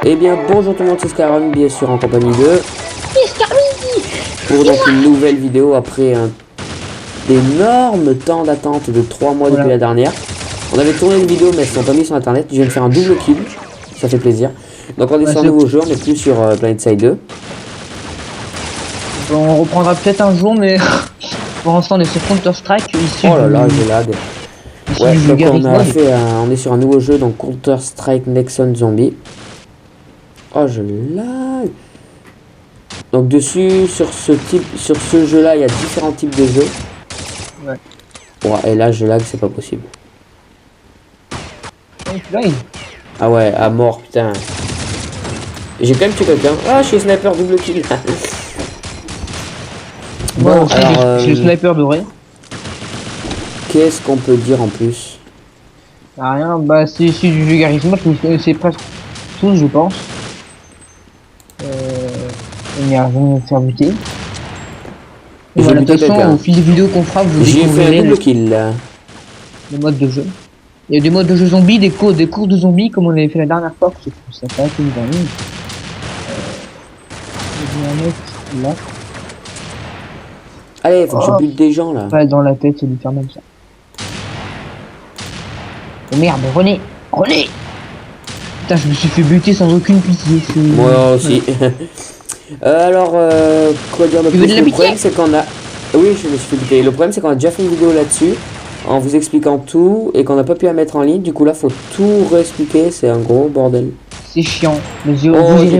Eh bien bonjour tout le monde, c'est Skyrim, bien sûr en compagnie de... Pour donc une nouvelle vidéo après un énorme temps d'attente de 3 mois depuis la dernière. On avait tourné une vidéo mais elles ne sont pas mises sur internet, je viens de faire un double kill, ça fait plaisir. Donc on est sur un nouveau jeu, on n'est plus sur PlanetSide 2. On reprendra peut-être un jour mais pour l'instant on est sur Counter Strike ici. Oh là là, j'ai lag. Ouais, donc on est sur un nouveau jeu, donc Counter Strike Nexon Zombie. Oh je lag. Donc dessus, sur ce jeu là, il y a différents types de jeux. Ouais. Ouais, et là je lag, c'est pas possible. Ah ouais, à mort, putain. J'ai quand même tué quelqu'un. Ah, je suis sniper double kill. Bon, alors, je suis sniper doré. Qu'est-ce qu'on peut dire en plus? Rien, bah c'est du vulgarisme, moi je vous connaissez presque tous je pense. On y a rien à faire buter. Voilà, de toute façon, au fil des vidéos qu'on fera, vous découvrirez le mode de jeu. Il y a des modes de jeu zombies, des cours de zombies comme on avait fait la dernière fois, je trouve ça pas que une ligne. Là. Allez, faut que je bute des gens là. Pas dans la tête, c'est du faire même ça. Oh merde, René. Putain, je me suis fait buter sans aucune pitié. Moi aussi. Alors, quoi dire de plus? Le problème c'est qu'on a... Oui, je me suis fait buter. Le problème c'est qu'on a déjà fait une vidéo là-dessus, en vous expliquant tout, et qu'on n'a pas pu la mettre en ligne. Du coup là, faut tout réexpliquer, c'est un gros bordel. C'est chiant. Mais vous irez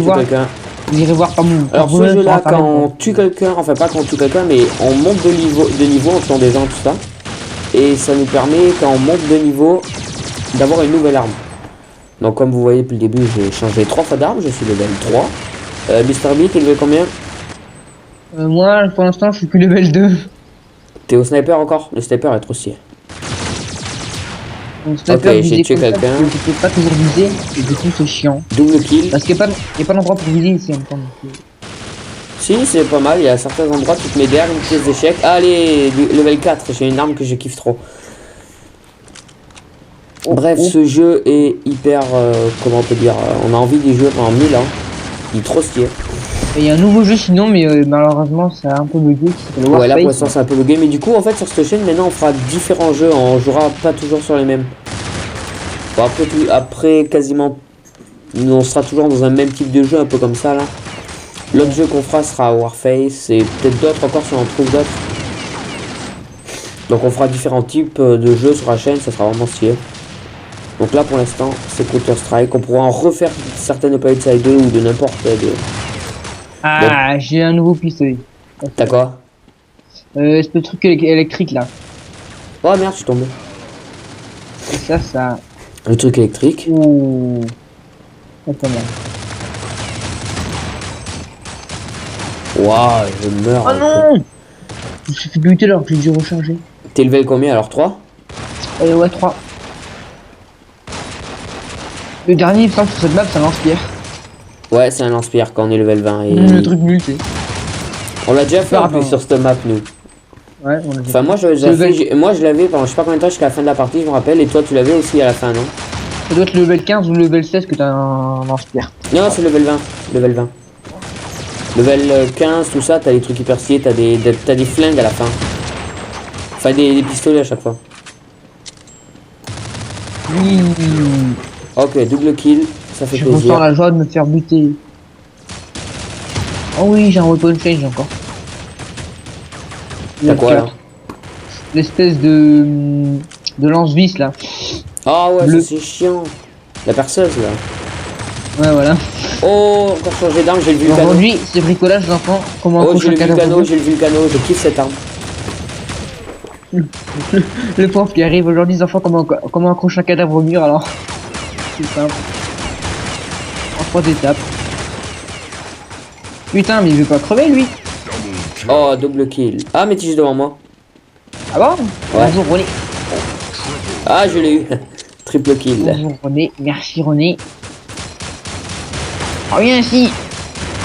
voir par vous. Alors ce jeu-là, quand on tue quelqu'un, enfin pas quand on tue quelqu'un, mais on monte de niveau en tuant des gens, tout ça. Et ça nous permet, quand on monte de niveau, d'avoir une nouvelle arme. Donc comme vous voyez depuis le début, j'ai changé 3 fois d'arme, je suis level 3. Mr. B, t'es level combien? Moi, pour l'instant, je suis que level 2. T'es au sniper encore? Le sniper est trop stylé. Ok, j'ai tué quelqu'un. Je peux pas toujours viser, et du coup c'est chiant. Double kill. Parce qu'il n'y a pas d'endroit pour viser ici en même temps. Si, c'est pas mal, il y a certains endroits, tu te mets derrière une pièce d'échec. Allez, level 4, j'ai une arme que je kiffe trop. Bref, ce jeu est hyper, comment on peut dire, on a envie d'y jouer pendant 1000 ans. Il est trop stylé. Il y a un nouveau jeu sinon, mais malheureusement ça a un peu bugué. Ouais, là pour l'instant c'est un peu bugué, mais du coup en fait sur cette chaîne maintenant on fera différents jeux, on jouera pas toujours sur les mêmes. Bon, après quasiment, on sera toujours dans un même type de jeu, un peu comme ça là. L'autre jeu qu'on fera sera Warface et peut-être d'autres encore si on en trouve d'autres. Donc on fera différents types de jeux sur la chaîne, ça sera vraiment stylé. Donc là pour l'instant c'est Counter Strike, on pourra en refaire certaines PlanetSide 2 ou de n'importe quel. Ah, bon. J'ai un nouveau pistolet. T'as quoi? C'est le truc électrique là. Oh merde, je suis tombé. Et ça. Le truc électrique. Ouh. Pas mal. Waouh, je meurs. Oh non! Je me suis fait buter alors que j'ai dû recharger. T'es level combien alors? 3? Ouais, 3. Le dernier, il me semble que sur cette map, ça lance-pierre. Ouais, c'est un lance-pierre quand on est level 20. Et... le truc nul, tu sais. On l'a déjà fait en plus sur cette map, nous. Ouais, on l'a enfin, moi, je l'avais pendant je sais pas combien de temps jusqu'à la fin de la partie, je me rappelle. Et toi, tu l'avais aussi à la fin, non? Ça doit être le level 15 ou le level 16 que t'as un lance-pierre. Non, c'est level 20. Level 20. Level 15, tout ça, t'as des trucs hyper stylés, t'as des flingues à la fin. Enfin, des pistolets à chaque fois. Oui. Ok, double kill, ça fait plaisir. Je ressens la joie de me faire buter. Oh oui, j'ai un weapon change encore. T'as quoi là? L'espèce de lance-vis là. Ah ouais, c'est chiant. La perceuse là. Ouais, voilà. Oh, encore changé d'arme, j'ai le vulcano. Aujourd'hui, c'est bricolage d'enfants. Comment j'ai le vulcano, je kiffe cette arme. Le pauvre qui arrive aujourd'hui, les enfants, comment accrocher un cadavre au mur alors. C'est simple. En 3 étapes. Putain, mais il veut pas crever lui. Oh, double kill. Ah, mais tu es devant moi. Ah bon? Ouais. Bonjour René. Ah, je l'ai eu. Triple kill. Bonjour René, merci René. Oh viens ici.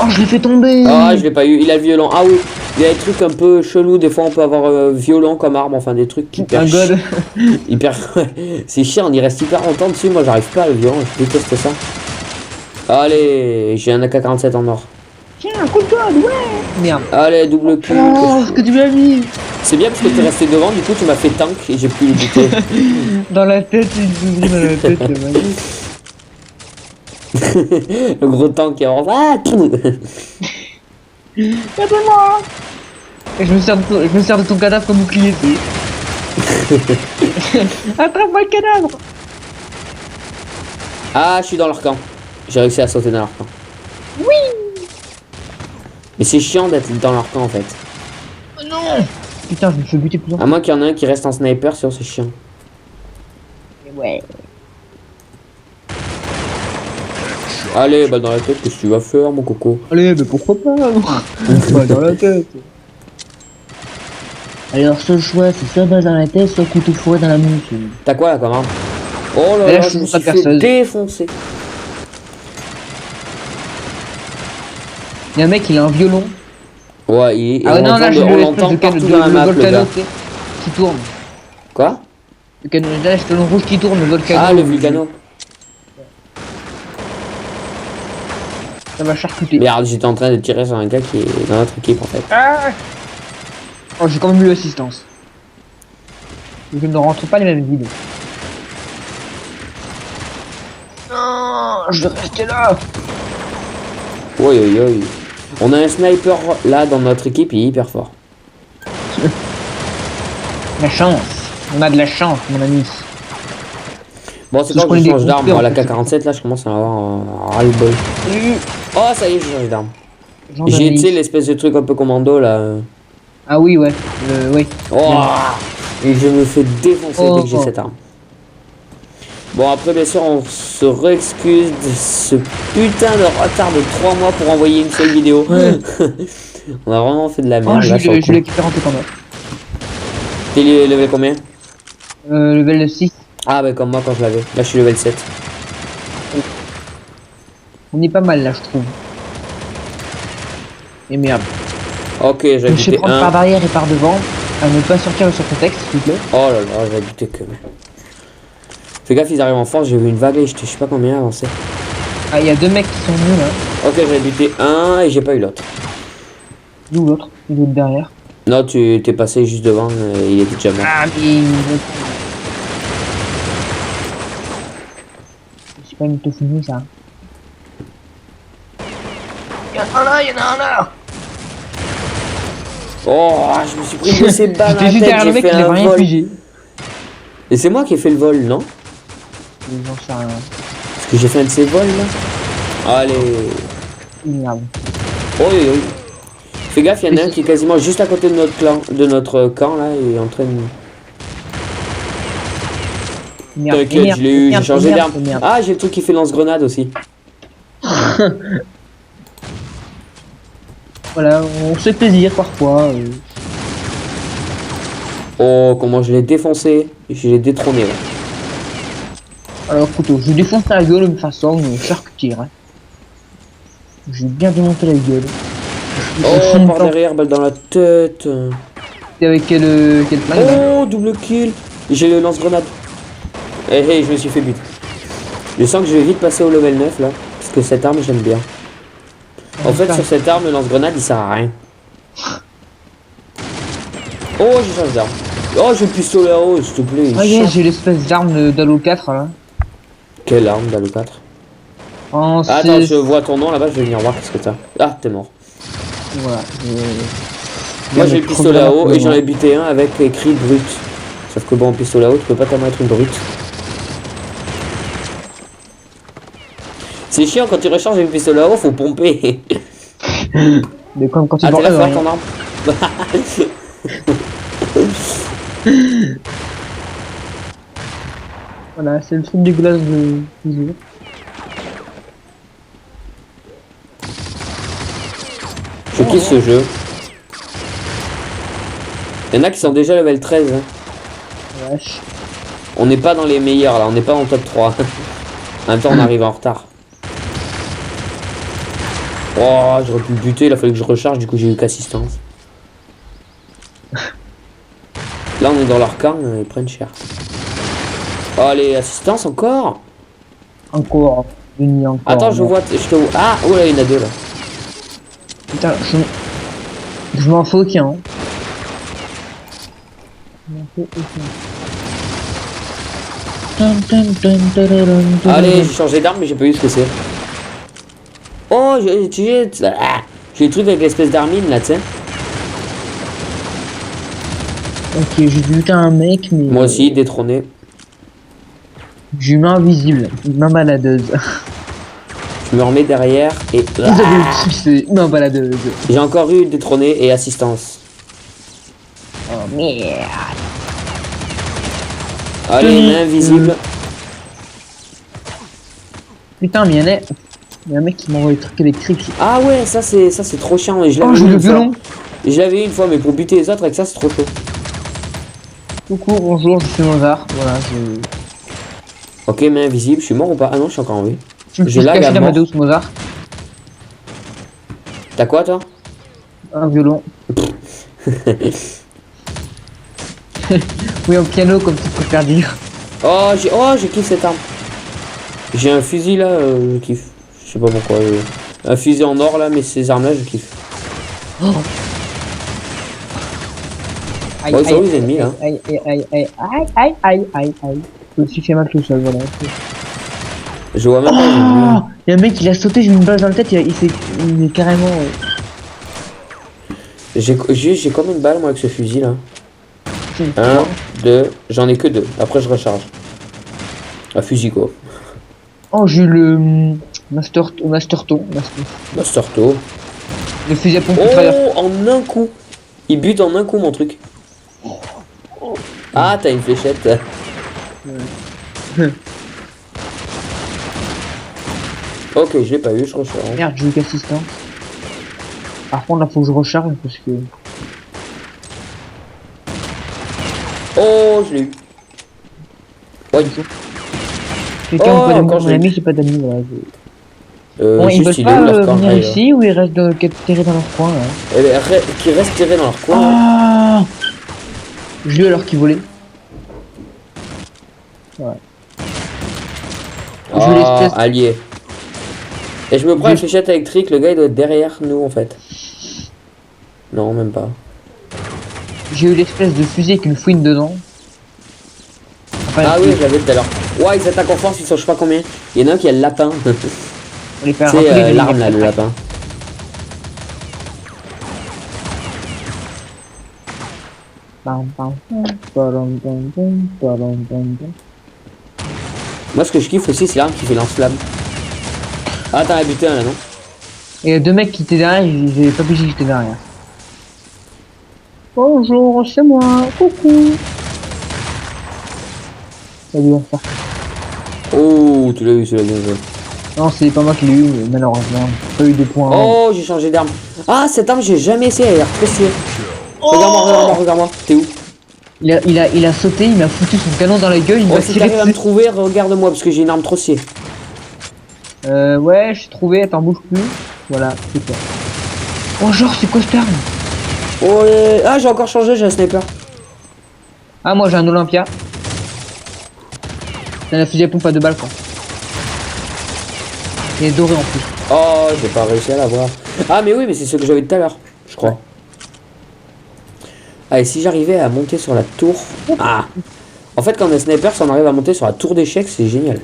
Oh, je l'ai fait tomber. Ah, je l'ai pas eu, il a le violon. Ah oui, il y a des trucs un peu chelous, des fois on peut avoir violon comme arme, enfin des trucs hyper... Un god. Hyper... C'est chiant, on y reste hyper longtemps dessus, moi j'arrive pas à le violon, je déteste ça. Allez, j'ai un AK-47 en or. Tiens, un coup de code, ouais. Merde. Allez, double kill. Oh, ce que tu m'as mis. C'est bien parce que t'es resté devant, du coup tu m'as fait tank et j'ai pu le buter. Dans la tête, il s'ouvrit dans la tête, c'est magique. Le gros tank qui est en... Ah, aide-moi. Et je me sers de ton cadavre comme bouclier. Attrape-moi le cadavre. Ah, je suis dans leur camp. J'ai réussi à sauter dans leur camp. Oui. Mais c'est chiant d'être dans leur camp en fait. Oh non. Putain, je me fais buter plus longtemps. À moins qu'il y en ait un qui reste en sniper, sinon c'est chiant. Ouais. Allez, balle dans la tête, qu'est-ce que tu vas faire mon coco? Allez, mais pourquoi pas? Balle dans la tête. Alors, ce choix, c'est soit balle dans la tête, soit couteau fourré dans la mouche. T'as quoi là, commande? Oh là là, je me suis fait défoncer. Il y a un mec, il a un violon. Ouais, il ah ouais, non, là, on l'entend partout dans la map, le gars. Qui tourne. Quoi? Le canon, là, c'est le rouge qui tourne, le volcano. Ah, le volcano. Ça va charcuter. Merde, j'étais en train de tirer sur un gars qui est dans notre équipe en fait. Ah oh, j'ai quand même eu l'assistance. Je ne rentre pas les mêmes vides. Non, je vais rester là. Oui, oui, oui. On a un sniper là dans notre équipe, il est hyper fort. La chance. On a de la chance, mon ami. Bon, c'est quand je change d'arme. Moi, la K-47 là, je commence à avoir un ras-le-bol. Oh, ça y est, je change d'arme. J'ai, tu sais, l'espèce de truc un peu commando là. Ah oui, ouais. Oui. Oh, et je me fais défoncer dès que j'ai cette arme. Bon, après, bien sûr, on se réexcuse de ce putain de retard de 3 mois pour envoyer une seule vidéo. Ouais. On a vraiment fait de la merde. Oh, je l'ai récupéré en combat. T'es level combien? Level 6. Ah, bah, comme moi quand je l'avais. Là, je suis level 7. On est pas mal là, je trouve. Et merde. Ok, j'ai buté un. Je vais prendre par derrière et par devant. À ne pas sortir sur contexte, s'il vous plaît. Oh là là, j'ai buté que. Fais gaffe, ils arrivent en force, j'ai vu une vague et je sais pas combien avancé. Ah, il y a 2 mecs qui sont venus là. Ok, j'ai buté un et j'ai pas eu l'autre. D'où l'autre? Il est derrière. Non, tu t'es passé juste devant, il était déjà mort. Ah, mais. C'est pas une autofinie ça. Il y en a un là, il y en a un là. Oh, je me suis pris de ces balles à la tête, j'ai fait un vol. Et c'est moi qui ai fait le vol, non? J'en sais rien. Parce que j'ai fait un de ces vols là. Allez. Merde. Oh oui, oui. Fais gaffe, il y en a un qui est quasiment juste à côté de notre clan, là, il est en train de... Merde, t'inquiète, je l'ai eu, j'ai changé d'arme. Ah, j'ai le truc qui fait lance-grenade aussi. Voilà, on se fait plaisir parfois. Oh, comment je l'ai défoncé. Je l'ai détrôné là. Alors, couteau, je défonce la gueule de façon charcutière. Hein. J'ai bien démonté la gueule. Oh, par derrière, balle dans la tête. Et avec quel plan? Oh, double kill. J'ai le lance-grenade. Hey, je me suis fait but. Je sens que je vais vite passer au level 9 là. Parce que cette arme, j'aime bien. En fait, sur cette arme, le lance-grenade, il sert à rien. Oh, j'ai changé d'arme. Oh, j'ai le pistolet à eau, s'il te plaît. Ah, yeah, j'ai l'espèce d'arme d'Halo 4 là. Quelle arme d'Halo 4? Oh, attends, je vois ton nom là-bas, je vais venir voir qu'est-ce que t'as. Ah, t'es mort. Voilà. Moi, j'ai le pistolet à eau et j'en ai buté un avec écrit brut. Sauf que bon, pistolet à eau, tu peux pas tellement être une brute. C'est chiant quand tu recharges avec le pistolet à eau, faut pomper. Mais quand tu t'es là, fort ton arme. Voilà, c'est le truc dégueulasse de toujours. Je kiffe ce jeu. Il y en a qui sont déjà level 13. Hein. Wesh. On n'est pas dans les meilleurs là, on n'est pas dans le top 3. En même temps, on arrive en retard. Oh, j'aurais pu le buter, il a fallu que je recharge, du coup j'ai eu qu'assistance. Là, on est dans leur camp, ils prennent cher. Oh, allez, assistance encore? Encore. Attends, je vois, je te vois. Ah, oh là, il y en a deux là. Putain, je m'en fous aucun. Hein. Allez, j'ai changé d'arme, mais j'ai pas vu ce que c'est. Oh, j'ai le truc avec l'espèce d'armine là, tu sais. Ok, j'ai buté un mec, mais. Moi aussi, détrôné. J'ai une main invisible, une main baladeuse. Je me remets derrière et. Vous avez eu succès, main baladeuse. J'ai encore eu détrôné et assistance. Oh merde. Allez, main invisible. Putain, mais il y a un mec qui m'envoie des trucs électriques. Ah ouais, ça c'est trop chiant. Et je oh, j'ai le violon. Je l'avais une fois, mais pour buter les autres avec ça, c'est trop chaud. Coucou, bonjour, je suis Mozart. Voilà, je. Ok, main invisible, je suis mort ou pas? Ah non, je suis encore en vie. J'ai la Amadeus Mozart. T'as quoi toi? Un violon. Oui, un piano comme tu préfères dire. Oh, je kiffe cette arme. J'ai un fusil là, je kiffe. Je sais pas pourquoi. Un fusil en or là, mais ces armes là, je kiffe. Oh. Aïe, bon, ils sont les ennemis là. Aïe. Je me suis fait mal tout seul, voilà. Je vois même pas. Il y a un mec, il a sauté, j'ai mis une balle dans la tête, il est carrément. J'ai combien de balles moi avec ce fusil là? 1, 2, j'en ai que 2. Après je recharge. Un fusil quoi. Oh, j'ai eu le Master Toe. Le fusil à pompe. Oh, en un coup. Il bute en un coup mon truc. Ah, t'as une fléchette. Ok, je l'ai pas eu, je recharge. Merde, j'ai eu qu'assistance. Par contre, là, faut que je recharge parce que. Oh, je l'ai eu. Ouais. Quelqu'un ou pas d'amis? Mon ami, j'ai pas d'amis, voilà. Bon, ils veulent pas venir ici ou ils restent terrés dans leur coin là? Eh ben, qui restent terrés dans leur coin. Ah, j'ai eu alors qu'ils volaient. Ouais. Ah, allié. Et je me prends une fléchette électrique, le gars il doit être derrière nous en fait. Non, même pas. J'ai eu l'espèce de fusil avec une fouine dedans. Enfin, ah oui, j'avais tout à l'heure. Ouais, ils attaquent en force, ils sont je sais pas combien. Il y en a un qui a le lapin. C'est l'arme là, le lapin. Moi ce que je kiffe aussi c'est l'arme qui fait lance-flamme. Ah t'en as buté un là non? Et il y a deux mecs qui étaient derrière, ils avaient pas pigé que j'étais derrière. Bonjour, c'est moi, coucou. Salut, enfin. Oh, tu l'as eu celui-là, bien joué. Non, c'est pas moi qui l'ai eu, mais malheureusement, j'ai pas eu de points. Oh, j'ai changé d'arme. Ah, cette arme, j'ai jamais essayé, elle a l'air trop stylée. Regarde-moi, t'es où? Il a sauté, il m'a foutu son canon dans la gueule, il m'a tiré. Si t'arrives à me trouver, regarde-moi, parce que j'ai une arme trop stylée. Ouais, j'ai trouvé, attends, bouge plus. Voilà, c'est quoi. Oh, genre, c'est quoi cette arme? Oh, ah, j'ai encore changé, j'ai un sniper. Ah, moi j'ai un Olympia. C'est un fusil à pompe à 2 balles, quoi. Il est doré en plus. Oh, j'ai pas réussi à l'avoir. Ah, mais oui, mais c'est ce que j'avais tout à l'heure, je crois. Ouais. Allez, si j'arrivais à monter sur la tour. Ah! En fait, quand on est sniper, si on arrive à monter sur la tour d'échecs, c'est génial.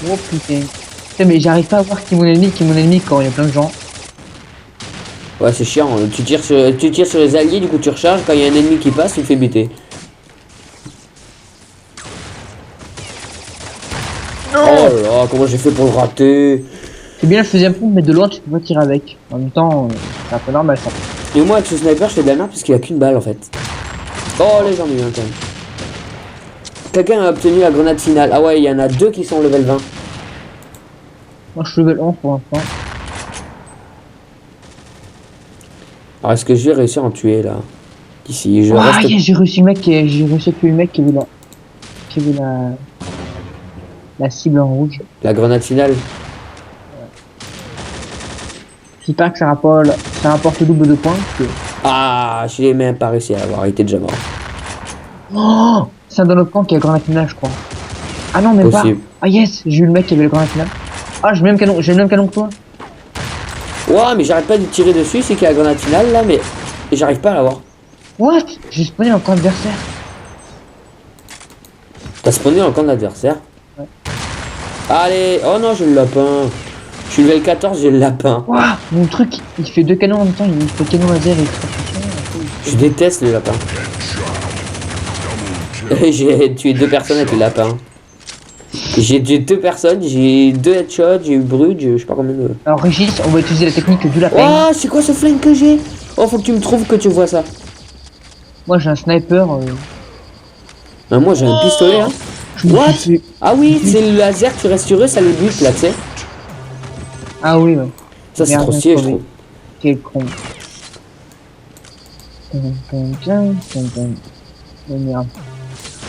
Oh putain. Putain, mais j'arrive pas à voir qui est mon ennemi quand il y a plein de gens. Ouais, c'est chiant. Tu tires sur les alliés, du coup tu recharges. Quand il y a un ennemi qui passe, tu le fais buter. Non. Oh là, comment j'ai fait pour le rater? C'est bien le fusil à pompe, mais de loin tu peux pas tirer avec. En même temps, c'est un peu normal ça. Et moi avec ce sniper, je fais de la merde parce qu'il y a qu'une balle en fait. Oh les gens, il y en a un quand même. Quelqu'un a obtenu la grenade finale. Ah ouais, il y en a 2 qui sont level 20. Moi je suis level 11 pour l'instant. Alors est-ce que je vais réussir à en tuer là? Ici, je reste... j'ai réussi à tuer le mec qui avait la cible en rouge. La grenade finale. J'espère que ça rapporte double de points. Que... Ah, je l'ai même pas réussi à avoir, il était déjà mort. Oh, c'est un dans notre camp qui a grenade finale, je crois. Ah non, même pas. Ah yes, j'ai eu le mec qui avait le grenade finale. Ah, j'ai le même canon que toi. Ouais, mais j'arrête pas de tirer dessus, c'est qu'il y a la grenade finale là, mais j'arrive pas à l'avoir. What? J'ai spawné dans le camp adversaire. T'as spawné dans le camp de l'adversaire? Ouais. Allez, oh non, j'ai le lapin. Je suis level 14, j'ai le lapin. Ouah, mon truc, il fait 2 canons en même temps, il fait canon laser et je déteste les lapins. J'ai tué 2 personnes avec le lapin. J'ai tué 2 personnes, j'ai 2 headshots, j'ai eu brut, je sais pas combien de... Alors Régis, on va utiliser la technique du lapin. Oh, c'est quoi ce flingue que j'ai? Oh, faut que tu me trouves que tu vois ça. Moi j'ai un sniper. Moi j'ai un pistolet, hein. What? Ah oui, c'est le laser, tu restes sur eux, ça les bute là, tu sais. Ah oui, ouais. Ça c'est trop stylé, je trouve. Quel con.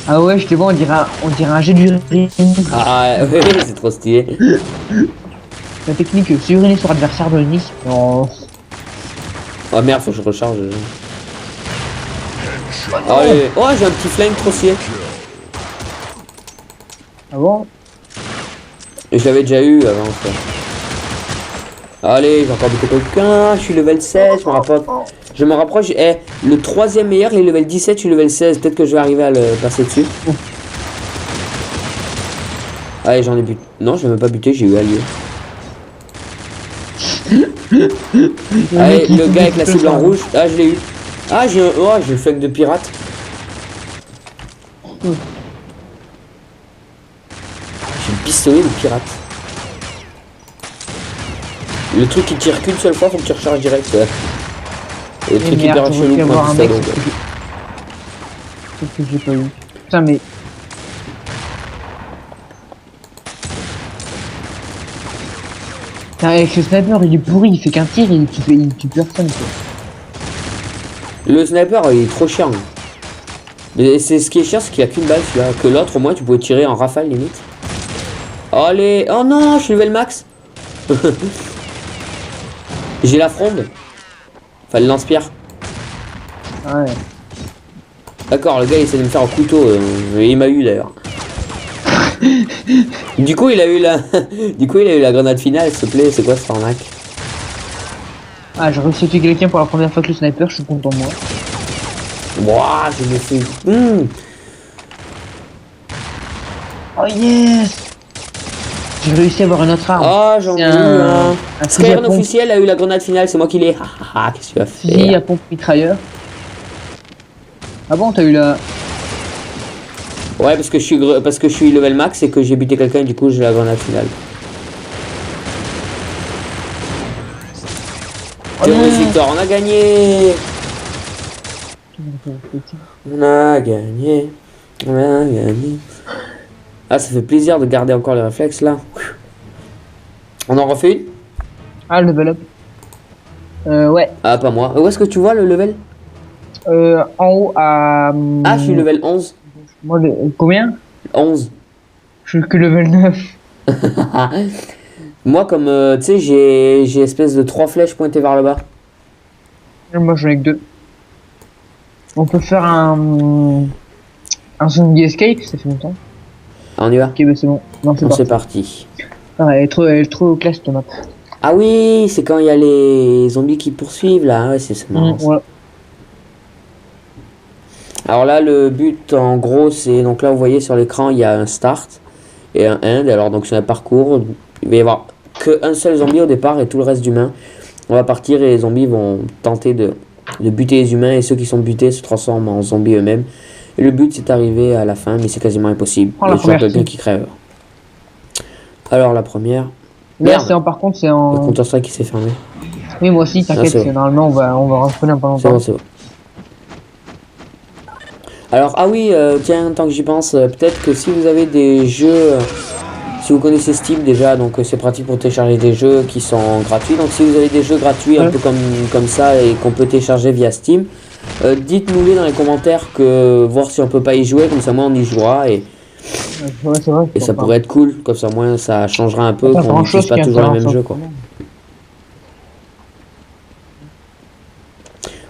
Ah ouais, je te vois, on dirait un jet d'urine. Ah ouais, c'est trop stylé. La technique, c'est uriner sur adversaire de Nice. Non. Oh merde, faut que je recharge. Allez, oh j'ai un petit flingue trop stylé. Ah bon? Je l'avais déjà eu avant ça. Allez, j'ai encore buté quelqu'un, je suis level 16, je me rapproche, le 3ème meilleur, il est level 17, je suis level 16, peut-être que je vais arriver à le passer dessus. Allez, j'en ai buté. Non, je vais même pas buter, j'ai eu allié. Allez, le gars avec la cible en rouge, ah je l'ai eu. Ah j'ai le flingue de pirate. J'ai le pistolet de pirate. Le truc qui tire qu'une seule fois, faut que tu recharges direct. Et le truc qui perd chelou pour un pistolet. C'est ce que j'ai pas eu. Putain mais... Putain, avec le sniper il est pourri, il fait qu'un tir et il tue personne quoi. Le sniper il est trop chiant. C'est ce qui est chiant, c'est qu'il a qu'une balle celui-là. Que l'autre au moins tu pouvais tirer en rafale limite. Allez, oh non, je suis level max. J'ai la fronde. Enfin le lance-pierre. Ouais. D'accord, le gars il essaie de me faire un couteau. Il m'a eu d'ailleurs. Du coup il a eu la grenade finale, s'il te plaît, c'est quoi cette arnaque? Ah, j'ai réussi à tuer quelqu'un pour la première fois que le sniper, je suis content de moi. Wouah, je me fais... Oh yes! J'ai réussi à avoir une autre arme. Oh, j'en ai eu un. Skyrim officiel a eu la grenade finale, c'est moi qui l'ai. Qu'est-ce que tu vas faire? Fusil à pompe mitrailleur. Ah bon, t'as eu la... Ouais, parce que je suis level max et que j'ai buté quelqu'un et du coup j'ai la grenade finale. Oh victoire, on a gagné. On a gagné. On a gagné. Ah, ça fait plaisir de garder encore les réflexes là. On en refait une? Ah, le level up. Ouais. Ah, pas moi. Où est-ce que tu vois le level? En haut à... Ah, je suis level 11. Moi, combien? 11. Je suis que level 9. Moi, comme tu sais, j'ai espèce de 3 flèches pointées vers le bas. Moi, j'en ai que 2. On peut faire un zombie escape, ça fait longtemps. Ah, on y va? Ok, bah c'est bon. Non, c'est parti. Ah, elle est trop classe, cette map. Ah oui, c'est quand il y a les zombies qui poursuivent là. Ouais, c'est marrant. Voilà. Alors là, le but en gros, c'est donc là, vous voyez sur l'écran, il y a un start et un end. Alors donc sur un parcours, il va y avoir qu'un seul zombie au départ et tout le reste d'humains. On va partir et les zombies vont tenter de buter les humains et ceux qui sont butés se transforment en zombies eux-mêmes. Et le but c'est d'arriver à la fin, mais c'est quasiment impossible. Il y a toujours quelqu'un qui crève. Alors la première. Là, par contre, c'est en. Le Counter-Strike qui s'est fermé. Oui, moi aussi, t'inquiète, normalement on va respawner un peu longtemps. C'est bon. Alors, ah oui, tiens, tant que j'y pense, peut-être que si vous avez des jeux, si vous connaissez Steam déjà, donc c'est pratique pour télécharger des jeux qui sont gratuits. Donc si vous avez des jeux gratuits un peu comme ça et qu'on peut télécharger via Steam, dites-nous-les dans les commentaires voir si on peut pas y jouer, comme ça moi on y jouera et vrai, et ça pourrait être cool, comme ça moins ça changera un peu, qu'on n'utilise pas toujours le même jeu quoi.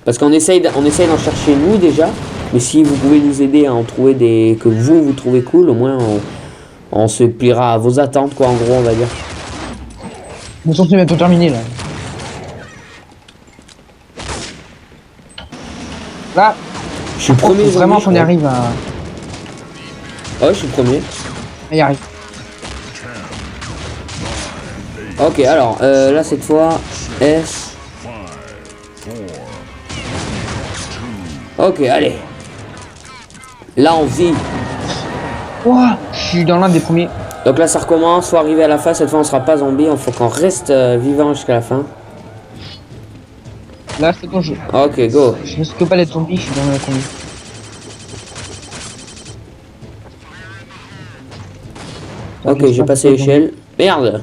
Parce qu'on essaye d'en chercher nous déjà, mais si vous pouvez nous aider à en trouver des que vous trouvez cool, au moins On se pliera à vos attentes, quoi, en gros, on va dire. Nous sommes bientôt terminés, là. Là, je suis premier. Vraiment qu'on y arrive à... Ouais, je suis premier. On y arrive. Ok, alors, là, cette fois, S. Ok, allez. Là, on vit. Ouah, je suis dans l'un des premiers. Donc là, ça recommence. Faut arriver à la fin. Cette fois, on sera pas zombie. Il faut qu'on reste vivant jusqu'à la fin. Là, c'est bon, je... Ok, go. Je risque pas d'être zombie, je suis dans le premier. Ok, j'ai passé l'échelle. Merde.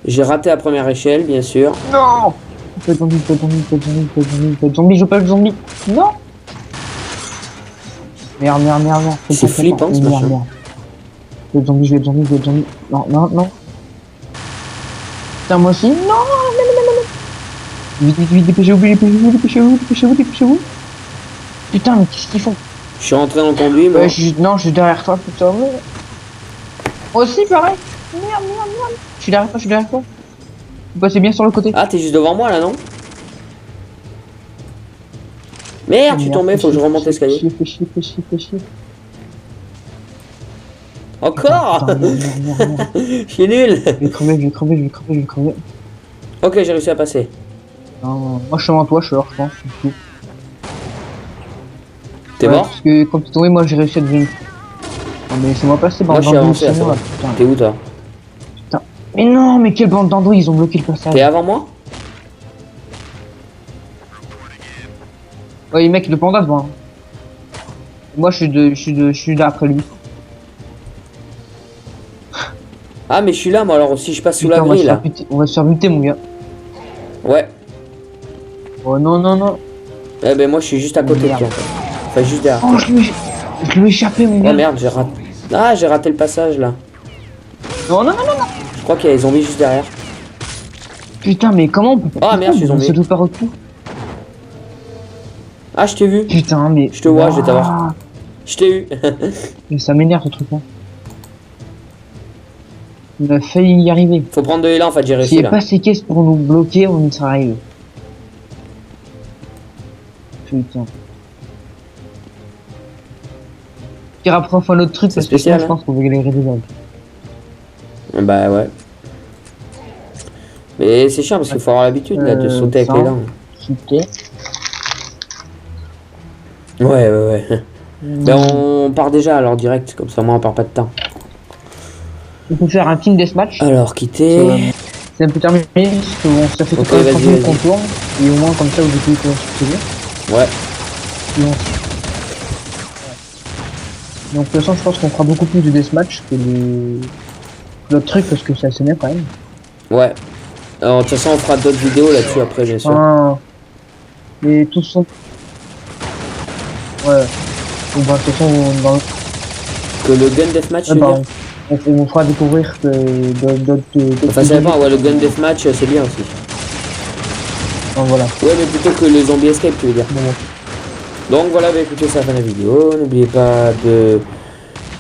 J'ai raté la première échelle, bien sûr. Non. Je peux être zombie, je peux être zombie. Non. Merde. C'est flippant, ce machin. Je vais être zombie. Non. Putain, moi aussi. Non. Vite, dépêchez-vous. Putain, mais qu'est-ce qu'ils font? Je suis rentré dans le conduit, moi. Non, je suis derrière toi, putain. Moi aussi, pareil. Merde. Je suis derrière toi. Vous passez bien sur le côté. Ah, t'es juste devant moi, là, non? Merde, je suis tombé, faut que je remonte l'escalier. Fais chier. Encore. Merde. Je suis nul. Je vais crever. Ok, j'ai réussi à passer. Non, moi je suis en toi, je suis hors, je pense. T'es mort? Parce que quand tu es tombé, moi j'ai réussi à devenir. Non mais c'est moi passé par moi, je suis avancé à ça. T'es où, toi? Putain. Mais non, mais quelle bande d'andouilles, ils ont bloqué le passage. T'es avant moi? Ouais, mec, le panda devant. Moi je suis là après lui. Ah, mais je suis là, moi, alors si je passe sous la grille, là. On va se faire buter, mon gars. Ouais. Oh non. Eh ben, moi, je suis juste à côté de toi. Enfin, juste derrière. Oh, je lui ai échappé, mon gars. Oh merde, j'ai raté. Ah, j'ai raté le passage, là. Non. Je crois qu'il y a des zombies juste derrière. Putain, mais comment on peut pas... Ah merde, je suis zombie. C'est tout par retour. Ah, je t'ai vu. Putain, mais... Je te vois, je vais t'avoir. Je t'ai eu. Mais ça m'énerve, ce truc-là. On a failli y arriver. Faut prendre de l'élan, en fait, j'ai réussi, S'il n'y là. a pas ces caisses pour nous bloquer, on y serait arrivé. Putain. Pire après, on fait un autre truc, parce spécial, que je pense qu'on va galérer des balles. Bah ouais. Mais c'est chiant, parce qu'il faut avoir l'habitude, là, de sauter avec l'élan. Sauter. Ouais. Ben, on part déjà, alors, direct. Comme ça, moi, on perd pas de temps. On peut faire un team deathmatch. Alors, quitter. C'est un peu terminé, parce que bon, ça fait okay, 30 minutes qu'on tourne, et au moins comme ça vous pouvez succéder. Ouais. Donc de toute façon je pense qu'on fera beaucoup plus de deathmatch que l'autre truc, parce que c'est assez bien quand même. Ouais. Alors, de toute façon on fera d'autres vidéos là-dessus après, bien sûr. Mais tous sont... Ouais. Donc bah, de toute façon dans... Que le gun deathmatch, tu veux dire? On fera découvrir d'autres... Enfin ça dépend, ouais, le gun deathmatch c'est bien aussi. Donc voilà. Ouais, mais plutôt que les zombies escape, tu veux dire. Bon. Donc voilà, bah écoutez, c'est la fin de la vidéo. N'oubliez pas de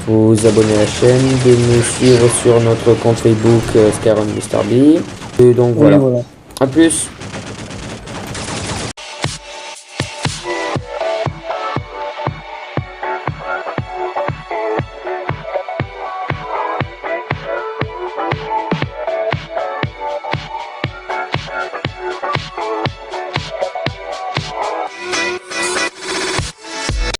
vous abonner à la chaîne, de nous suivre sur notre compte Facebook Skyrim Mr. B. Et donc voilà. A plus.